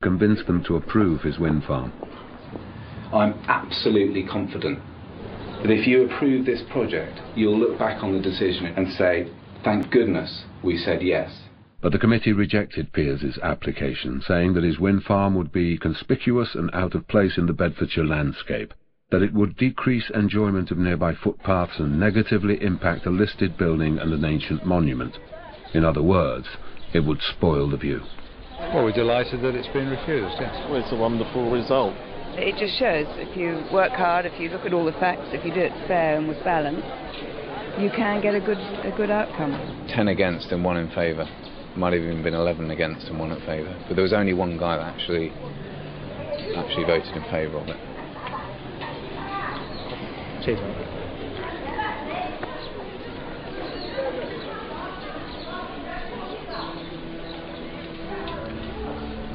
convinced them to approve his wind farm. I'm absolutely confident that if you approve this project, you'll look back on the decision and say, thank goodness we said yes. But the committee rejected Piers's application, saying that his wind farm would be conspicuous and out of place in the Bedfordshire landscape, that it would decrease enjoyment of nearby footpaths and negatively impact a listed building and an ancient monument. In other words, it would spoil the view. Well, we're delighted that it's been refused, yes. Well, it's a wonderful result. It just shows if you work hard, if you look at all the facts, if you do it fair and with balance, you can get a good outcome. 10 against and 1 in favour. Might have even been 11 against and 1 in favour. But there was only one guy that actually voted in favour of it. Cheers.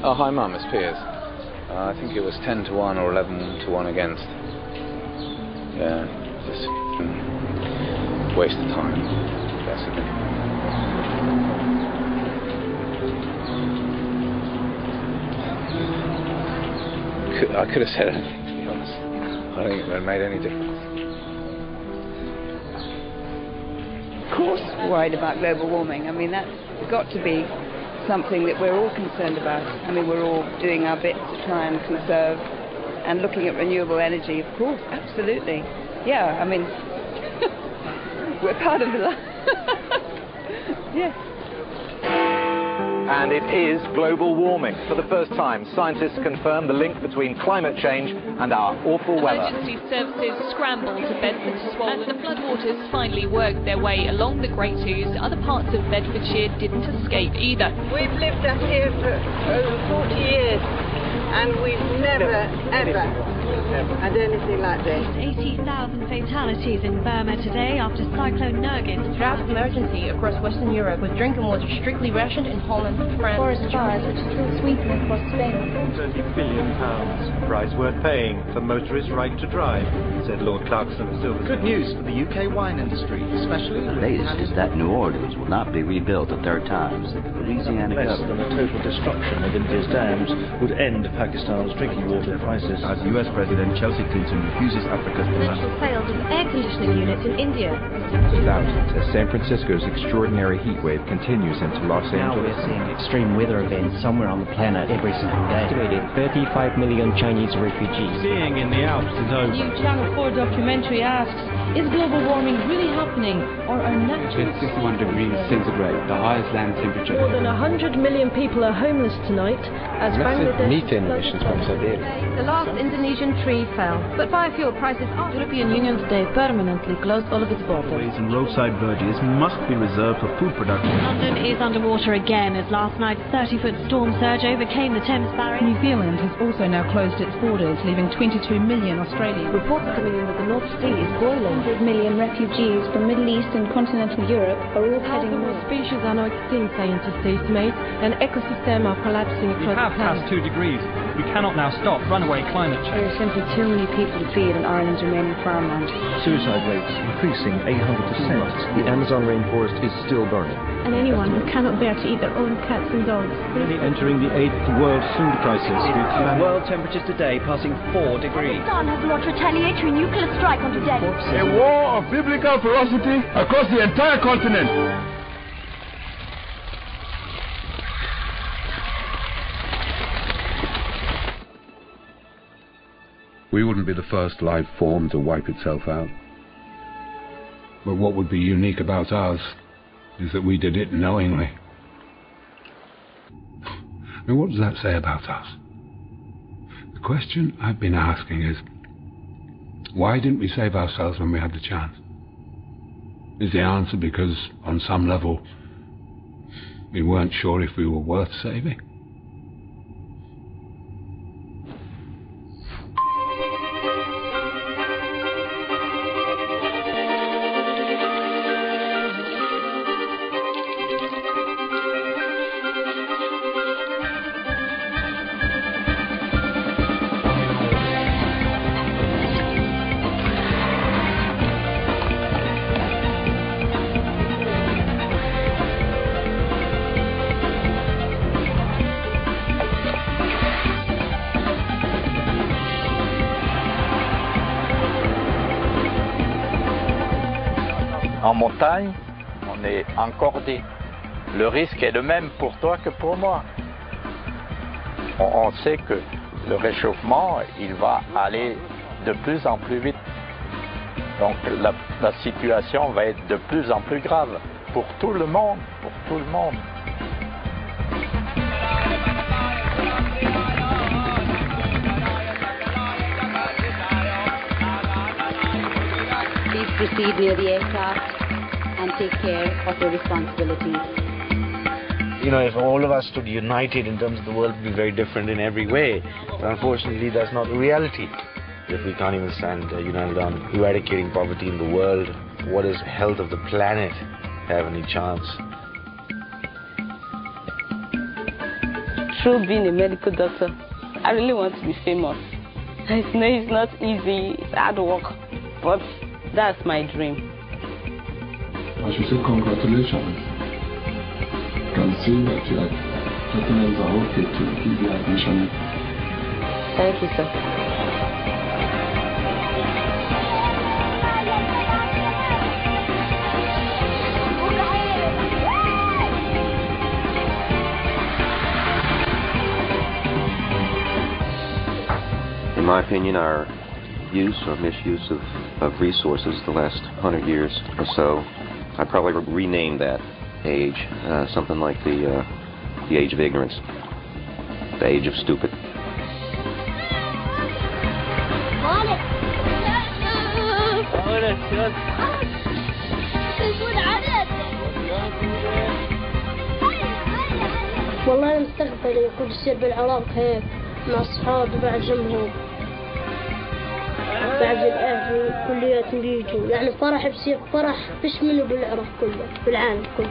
Oh, hi Mum, it's Piers. I think it was 10 to 1 or 11 to 1 against. Yeah, just waste of time, basically. I could have said anything, to be honest. I don't think it would have made any difference. Of course, worried about global warming. I mean, that's got to be something that we're all concerned about. I mean, we're all doing our bit to try and conserve and looking at renewable energy, of course, absolutely. Yeah, I mean, we're part of the life. Yes. And it is global warming. For the first time, scientists confirm the link between climate change and our awful weather. Emergency services scrambled to Bedford's swollen. As the floodwaters finally worked their way along the Great Ouse, other parts of Bedfordshire didn't escape either. We've lived up here for over 40 years, and we've never, ever had anything like this. 80,000 fatalities in Burma today after Cyclone Nergis. Drought emergency across Western Europe, with drinking water strictly rationed in Holland, France. Forest fires, which are still sweeping across Spain. £30 billion, a price worth paying for motorists' right to drive, said Lord Clarkson of Silverstone. Good news for the UK wine industry, especially the latest is that New Orleans will not be rebuilt a third time. The Louisiana less than the total destruction of India's dams would end Pakistan's drinking water crisis. As US President Chelsea Clinton refuses Africa's demand. Sales of air conditioning units in India. Thousands as San Francisco's extraordinary heat wave continues into Los Angeles. Now we're seeing extreme weather events somewhere on the planet every single day. Estimated 35 million Chinese refugees. Skiing in the Alps is over. The new Channel 4 documentary asks, is global warming really happening, or are natural... It's 61 degrees centigrade, the highest land temperature. More than 100 million people are homeless tonight, as Bangladesh... methane emissions from Siberia. The last Indonesian tree fell, but biofuel prices are... The European Union today permanently closed all of its borders. Ways and roadside verges must be reserved for food production. London is underwater again as last night's 30-foot storm surge overcame the Thames barrier. New Zealand has also now closed its borders, leaving 22 million Australians. Reports are coming in that the North Sea is boiling. 100 million refugees from Middle East and continental Europe are all heading north. Species are now extinct, scientists estimate, and ecosystems are collapsing across the planet. We have passed 2 degrees. We cannot now stop runaway climate change. There are simply too many people to feed in Ireland's remaining farmland. Suicide rates increasing 800%. The Amazon rainforest is still burning. And anyone who cannot bear to eat their own cats and dogs. Entering the 8th world food crisis. World temperatures today passing 4 degrees. Pakistan has launched retaliatory nuclear strike onto Delhi. A war of biblical ferocity across the entire continent. We wouldn't be the first life form to wipe itself out. But what would be unique about us is that we did it knowingly. Now, what does that say about us? The question I've been asking is, why didn't we save ourselves when we had the chance? Is the answer because, on some level, we weren't sure if we were worth saving? En montagne, on est encordé. Le risque est le même pour toi que pour moi. On sait que le réchauffement, il va aller de plus en plus vite. Donc la situation va être de plus en plus grave pour tout le monde, pour tout le monde. Please proceed near the aircraft and take care of your responsibilities. You know, if all of us stood united in terms of the world, it would be very different in every way. But unfortunately, that's not the reality. If we can't even stand united on eradicating poverty in the world, what does the health of the planet have any chance? Through being a medical doctor, I really want to be famous. I know it's not easy, it's hard work, but that's my dream. I should say congratulations. I can see that you are documents are okay to give you admission. Thank you, sir. In my opinion, our use or misuse of resources the last 100 years or so, I'd probably rename that age something like the age of ignorance, the age of stupid. والله المستقبل يكون يصير بالعراق هيك مع أصحابي بعد جنبهم بعد الأهل كليات بيجوا يعني فرح بصير فرح بيشمله بالعراق كله بالعالم كله.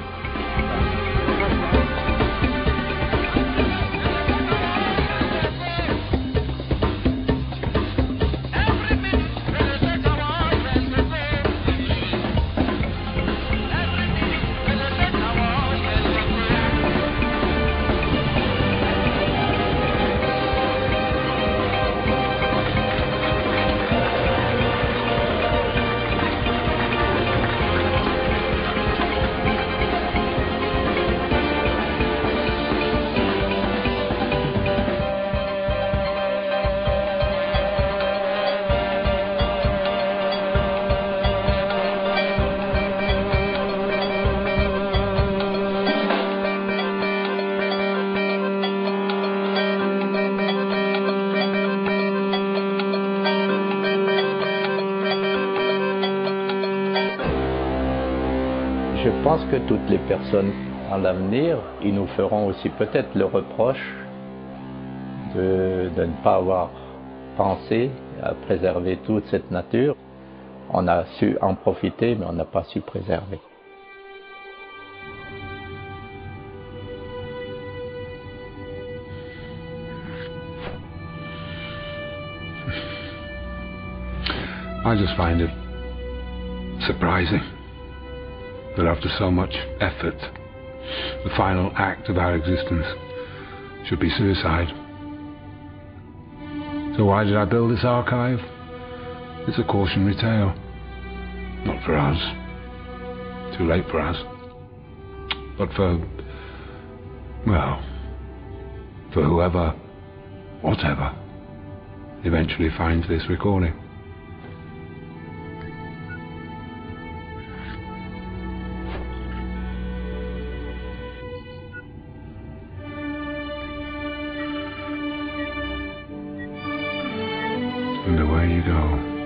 Je pense que toutes les personnes à l'avenir, ils nous feront aussi peut-être le reproche de ne pas avoir pensé à préserver toute cette nature. On a su en profiter, mais on n'a pas su préserver. I just find it surprising that after so much effort, the final act of our existence should be suicide. So why did I build this archive? It's a cautionary tale. Not for us. Too late for us. But for, well, for whoever, whatever, eventually finds this recording. And away you go.